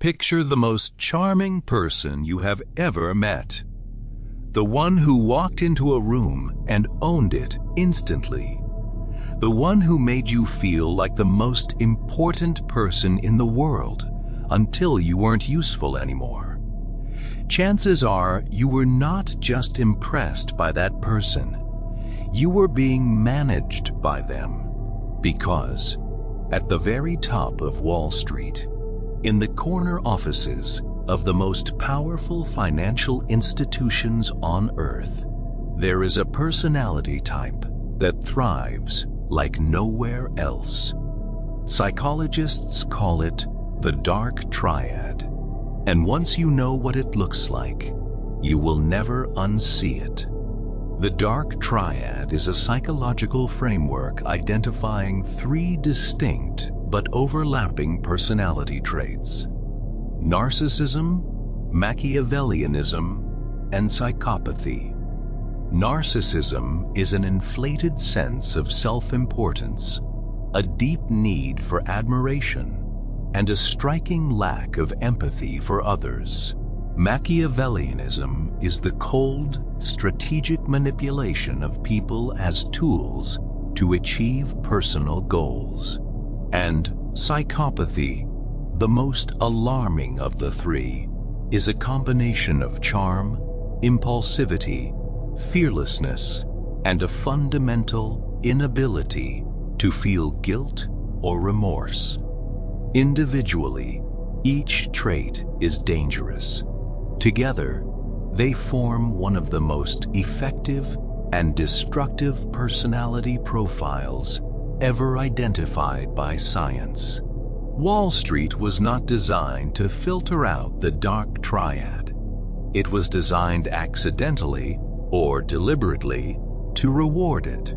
Picture the most charming person you have ever met. The one who walked into a room and owned it instantly. The one who made you feel like the most important person in the world until you weren't useful anymore. Chances are you were not just impressed by that person. You were being managed by them. Because at the very top of Wall Street, in the corner offices of the most powerful financial institutions on Earth, there is a personality type that thrives like nowhere else. Psychologists call it the Dark Triad. And once you know what it looks like, you will never unsee it. The Dark Triad is a psychological framework identifying 3 distinct but overlapping personality traits: Narcissism, Machiavellianism, and Psychopathy. Narcissism is an inflated sense of self-importance, a deep need for admiration, and a striking lack of empathy for others. Machiavellianism is the cold, strategic manipulation of people as tools to achieve personal goals. And psychopathy, the most alarming of the 3, is a combination of charm, impulsivity, fearlessness, and a fundamental inability to feel guilt or remorse. Individually, each trait is dangerous. Together, they form one of the most effective and destructive personality profiles ever identified by science. Wall Street was not designed to filter out the Dark Triad. It was designed accidentally or deliberately to reward it.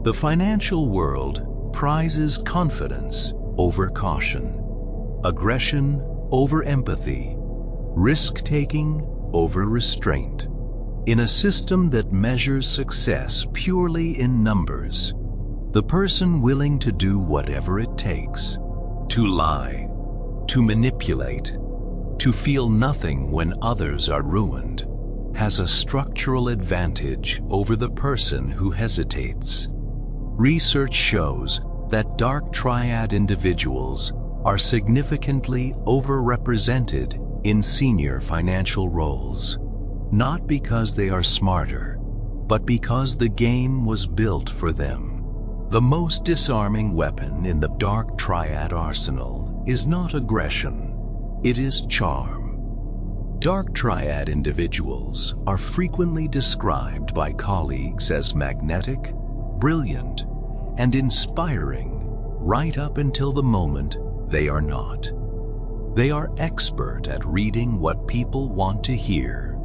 The financial world prizes confidence over caution, aggression over empathy, risk-taking over restraint. In a system that measures success purely in numbers, the person willing to do whatever it takes, to lie, to manipulate, to feel nothing when others are ruined, has a structural advantage over the person who hesitates. Research shows that Dark Triad individuals are significantly overrepresented in senior financial roles, not because they are smarter, but because the game was built for them. The most disarming weapon in the Dark Triad arsenal is not aggression, it is charm. Dark Triad individuals are frequently described by colleagues as magnetic, brilliant, and inspiring right up until the moment they are not. They are expert at reading what people want to hear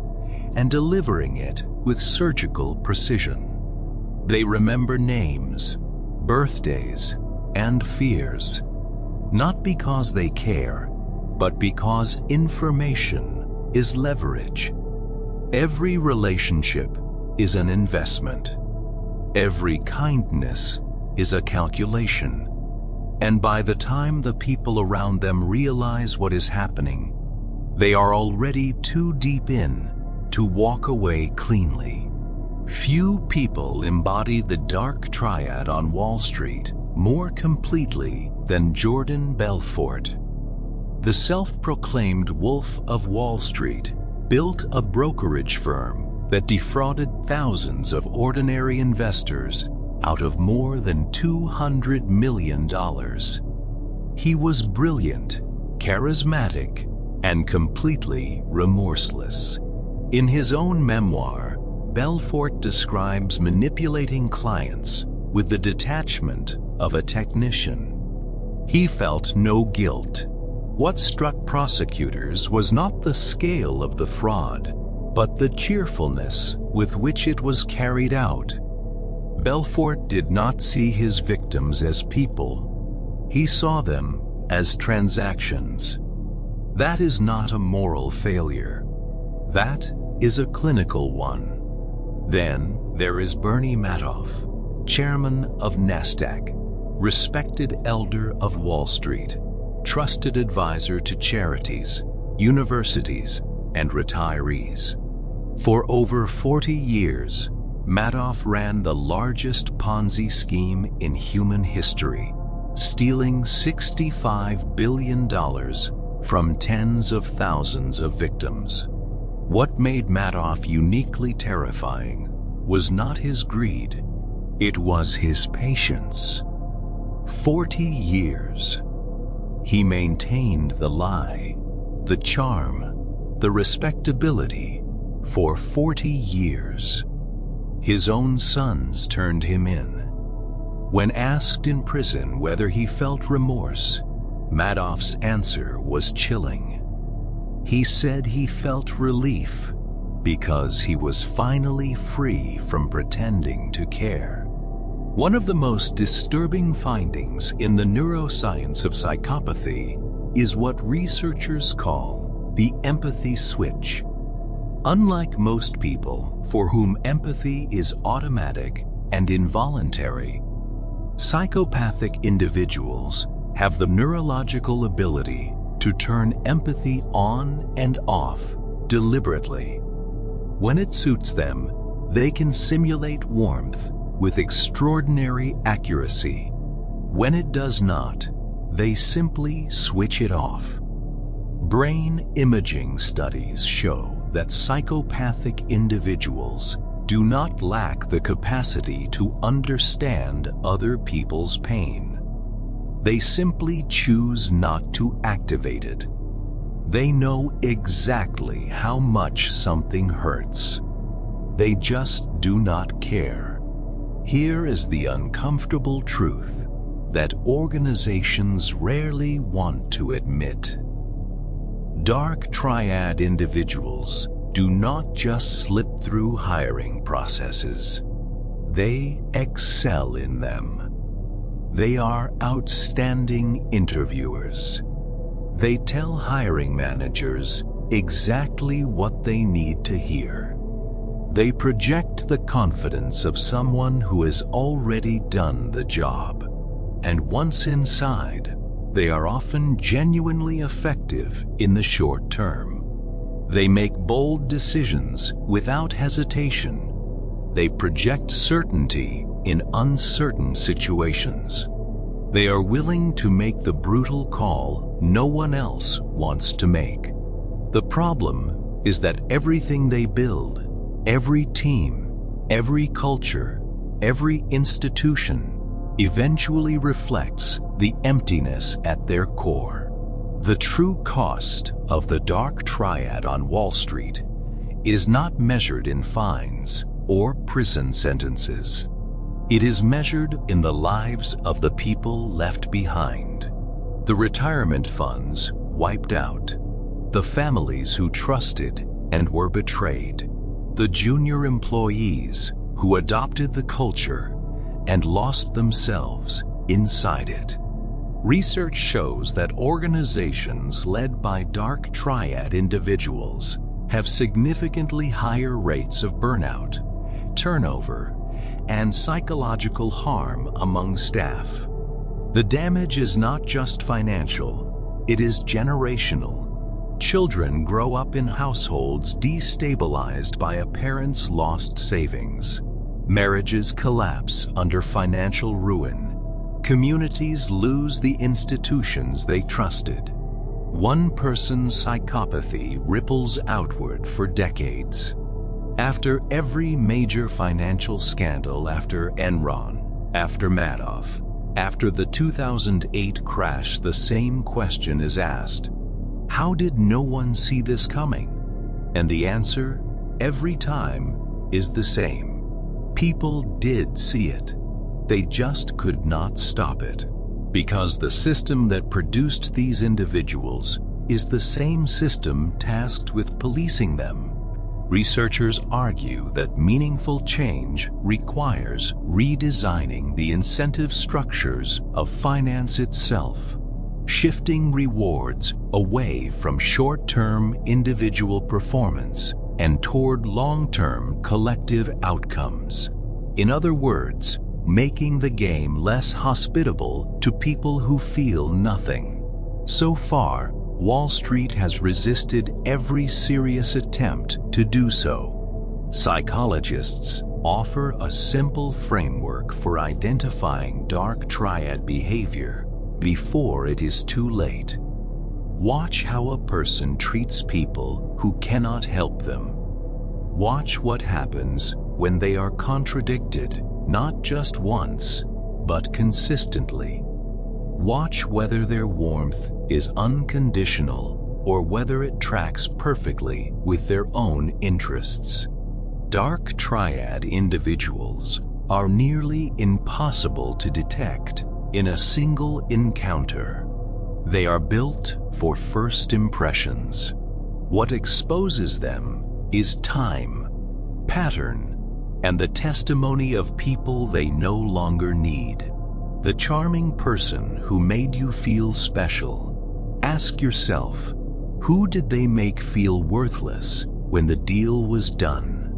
and delivering it with surgical precision. They remember names, birthdays, and fears, not because they care, but because information is leverage. Every relationship is an investment. Every kindness is a calculation. And by the time the people around them realize what is happening, they are already too deep in to walk away cleanly. Few people embody the Dark Triad on Wall Street more completely than Jordan Belfort. The self-proclaimed Wolf of Wall Street built a brokerage firm that defrauded thousands of ordinary investors out of more than $200 million. He was brilliant, charismatic, and completely remorseless. In his own memoir, Belfort describes manipulating clients with the detachment of a technician. He felt no guilt. What struck prosecutors was not the scale of the fraud, but the cheerfulness with which it was carried out. Belfort did not see his victims as people. He saw them as transactions. That is not a moral failure. That is a clinical one. Then there is Bernie Madoff, chairman of NASDAQ, respected elder of Wall Street. trusted advisor to charities, universities, and retirees. For over 40 years, Madoff ran the largest Ponzi scheme in human history, stealing $65 billion from tens of thousands of victims. What made Madoff uniquely terrifying was not his greed, it was his patience. 40 years. He maintained the lie, the charm, the respectability for 40 years. His own sons turned him in. When asked in prison whether he felt remorse, Madoff's answer was chilling. He said he felt relief because he was finally free from pretending to care. One of the most disturbing findings in the neuroscience of psychopathy is what researchers call the empathy switch. Unlike most people for whom empathy is automatic and involuntary, psychopathic individuals have the neurological ability to turn empathy on and off deliberately. When it suits them, they can simulate warmth with extraordinary accuracy. When it does not, they simply switch it off. Brain imaging studies show that psychopathic individuals do not lack the capacity to understand other people's pain. They simply choose not to activate it. They know exactly how much something hurts. They just do not care. Here is the uncomfortable truth that organizations rarely want to admit. Dark Triad individuals do not just slip through hiring processes. They excel in them. They are outstanding interviewers. They tell hiring managers exactly what they need to hear. They project the confidence of someone who has already done the job. And once inside, they are often genuinely effective in the short term. They make bold decisions without hesitation. They project certainty in uncertain situations. They are willing to make the brutal call no one else wants to make. The problem is that everything they build, every team, every culture, every institution, eventually reflects the emptiness at their core. The true cost of the Dark Triad on Wall Street is not measured in fines or prison sentences. It is measured in the lives of the people left behind, the retirement funds wiped out, the families who trusted and were betrayed, the junior employees who adopted the culture and lost themselves inside it. Research shows that organizations led by Dark Triad individuals have significantly higher rates of burnout, turnover, and psychological harm among staff. The damage is not just financial, it is generational. Children grow up in households destabilized by a parent's lost savings. Marriages collapse under financial ruin. Communities lose the institutions they trusted. One person's psychopathy ripples outward for decades. After every major financial scandal, after Enron, after Madoff, after the 2008 crash, the same question is asked: how did no one see this coming? And the answer, every time, is the same. People did see it. They just could not stop it. Because the system that produced these individuals is the same system tasked with policing them. Researchers argue that meaningful change requires redesigning the incentive structures of finance itself, shifting rewards away from short-term individual performance and toward long-term collective outcomes. In other words, making the game less hospitable to people who feel nothing. So far, Wall Street has resisted every serious attempt to do so. Psychologists offer a simple framework for identifying dark triad behavior before it is too late. Watch how a person treats people who cannot help them. Watch what happens when they are contradicted, not just once, but consistently. Watch whether their warmth is unconditional or whether it tracks perfectly with their own interests. Dark triad individuals are nearly impossible to detect in a single encounter. They are built for first impressions. What exposes them is time, pattern, and the testimony of people they no longer need. The charming person who made you feel special. Ask yourself, who did they make feel worthless when the deal was done?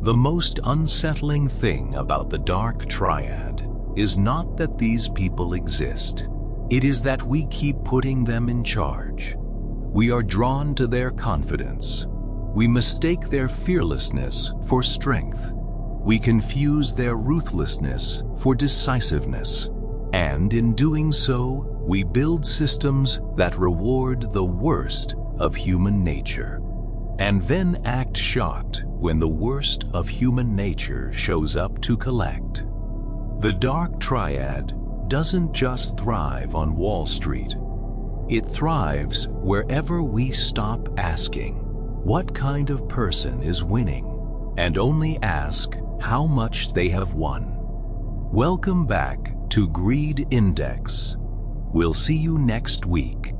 The most unsettling thing about the dark triad is not that these people exist. It is that we keep putting them in charge. We are drawn to their confidence. We mistake their fearlessness for strength. We confuse their ruthlessness for decisiveness. And in doing so, we build systems that reward the worst of human nature, and then act shocked when the worst of human nature shows up to collect. The dark triad doesn't just thrive on Wall Street. It thrives wherever we stop asking, what kind of person is winning, and only ask how much they have won. Welcome back to Greed Index. We'll see you next week.